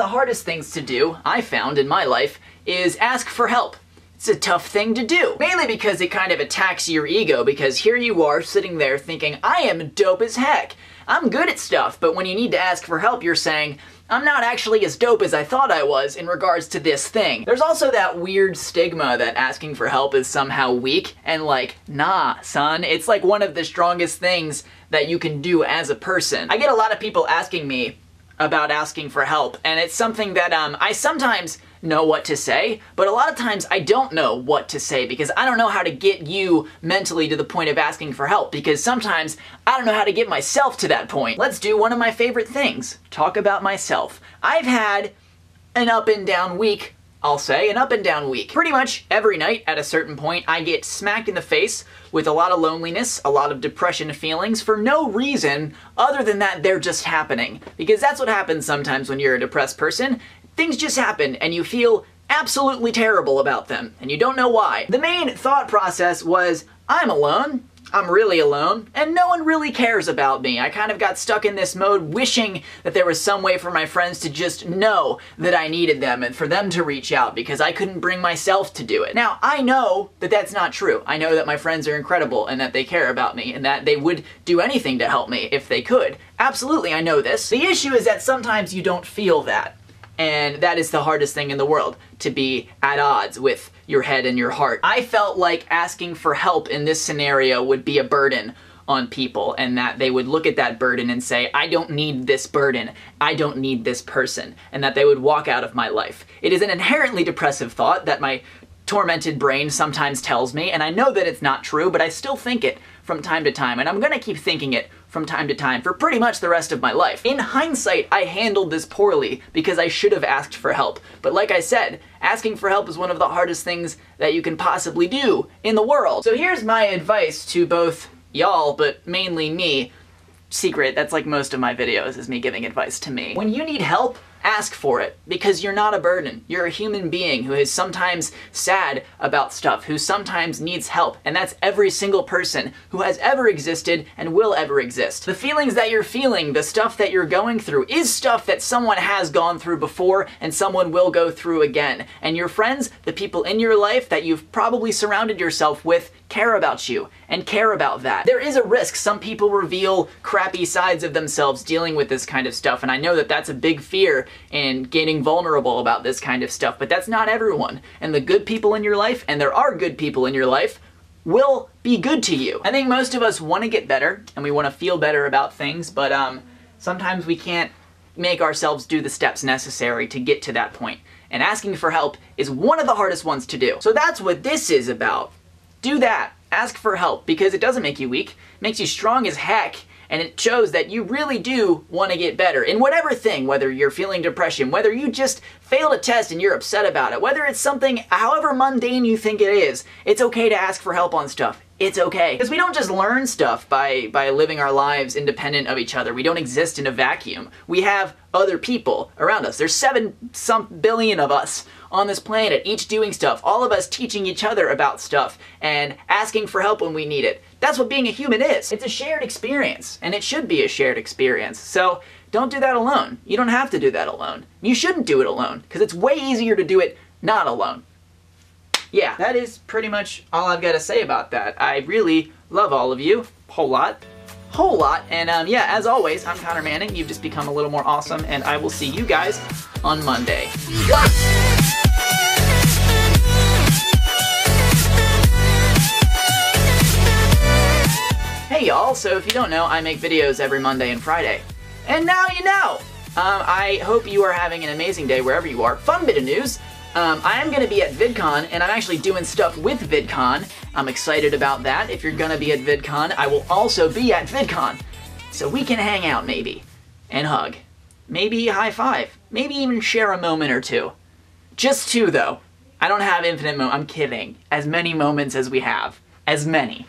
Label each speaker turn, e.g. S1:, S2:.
S1: hardest things to do, I found in my life, is ask for help. It's a tough thing to do. Mainly because it kind of attacks your ego, because here you are sitting there thinking, I am dope as heck. I'm good at stuff, but when you need to ask for help, you're saying, I'm not actually as dope as I thought I was in regards to this thing. There's also that weird stigma that asking for help is somehow weak, and like, nah, son, it's like one of the strongest things that you can do as a person. I get a lot of people asking me about asking for help, and it's something that I sometimes know what to say, but a lot of times I don't know what to say because I don't know how to get you mentally to the point of asking for help, because sometimes I don't know how to get myself to that point. Let's do one of my favorite things, talk about myself. I've had an up and down week, I'll say, an up and down week. Pretty much every night at a certain point I get smacked in the face with a lot of loneliness, a lot of depression feelings for no reason other than that they're just happening. Because that's what happens sometimes when you're a depressed person. Things just happen and you feel absolutely terrible about them and you don't know why. The main thought process was, I'm alone, I'm really alone, and no one really cares about me. I kind of got stuck in this mode wishing that there was some way for my friends to just know that I needed them and for them to reach out because I couldn't bring myself to do it. Now, I know that that's not true. I know that my friends are incredible and that they care about me and that they would do anything to help me if they could. Absolutely, I know this. The issue is that sometimes you don't feel that. And that is the hardest thing in the world, to be at odds with your head and your heart. I felt like asking for help in this scenario would be a burden on people, and that they would look at that burden and say, I don't need this burden, I don't need this person, and that they would walk out of my life. It is an inherently depressive thought that my tormented brain sometimes tells me, and I know that it's not true, but I still think it from time to time, and I'm gonna keep thinking it from time to time for pretty much the rest of my life. In hindsight, I handled this poorly because I should have asked for help. But like I said, asking for help is one of the hardest things that you can possibly do in the world. So here's my advice to both y'all, but mainly me. Secret, that's like most of my videos, is me giving advice to me. When you need help, ask for it, because you're not a burden. You're a human being who is sometimes sad about stuff, who sometimes needs help, and that's every single person who has ever existed and will ever exist. The feelings that you're feeling, the stuff that you're going through, is stuff that someone has gone through before and someone will go through again. And your friends, the people in your life that you've probably surrounded yourself with, care about you and care about that. There is a risk. Some people reveal crappy sides of themselves dealing with this kind of stuff, and I know that that's a big fear in getting vulnerable about this kind of stuff, but that's not everyone. And the good people in your life, and there are good people in your life, will be good to you. I think most of us want to get better and we want to feel better about things, but sometimes we can't make ourselves do the steps necessary to get to that point. And asking for help is one of the hardest ones to do. So that's what this is about. Do that. Ask for help, because it doesn't make you weak. It makes you strong as heck, and it shows that you really do want to get better in whatever thing, whether you're feeling depression, whether you just failed a test and you're upset about it, whether it's something however mundane you think it is. It's okay to ask for help on stuff. It's okay. Because we don't just learn stuff by living our lives independent of each other. We don't exist in a vacuum. We have other people around us. There's 7-some billion of us on this planet, each doing stuff, all of us teaching each other about stuff and asking for help when we need it. That's what being a human is. It's a shared experience, and it should be a shared experience. So don't do that alone. You don't have to do that alone. You shouldn't do it alone, because it's way easier to do it not alone. Yeah, that is pretty much all I've got to say about that. I really love all of you. Whole lot. And yeah, as always, I'm Connor Manning. You've just become a little more awesome, and I will see you guys on Monday. Hey y'all, so if you don't know, I make videos every Monday and Friday. And now you know! I hope you are having an amazing day wherever you are. Fun bit of news. I am going to be at VidCon, and I'm actually doing stuff with VidCon. I'm excited about that. If you're going to be at VidCon, I will also be at VidCon. So we can hang out, maybe. And hug. Maybe high five. Maybe even share a moment or two. Just 2, though. I don't have infinite moments. I'm kidding. As many moments as we have. As many.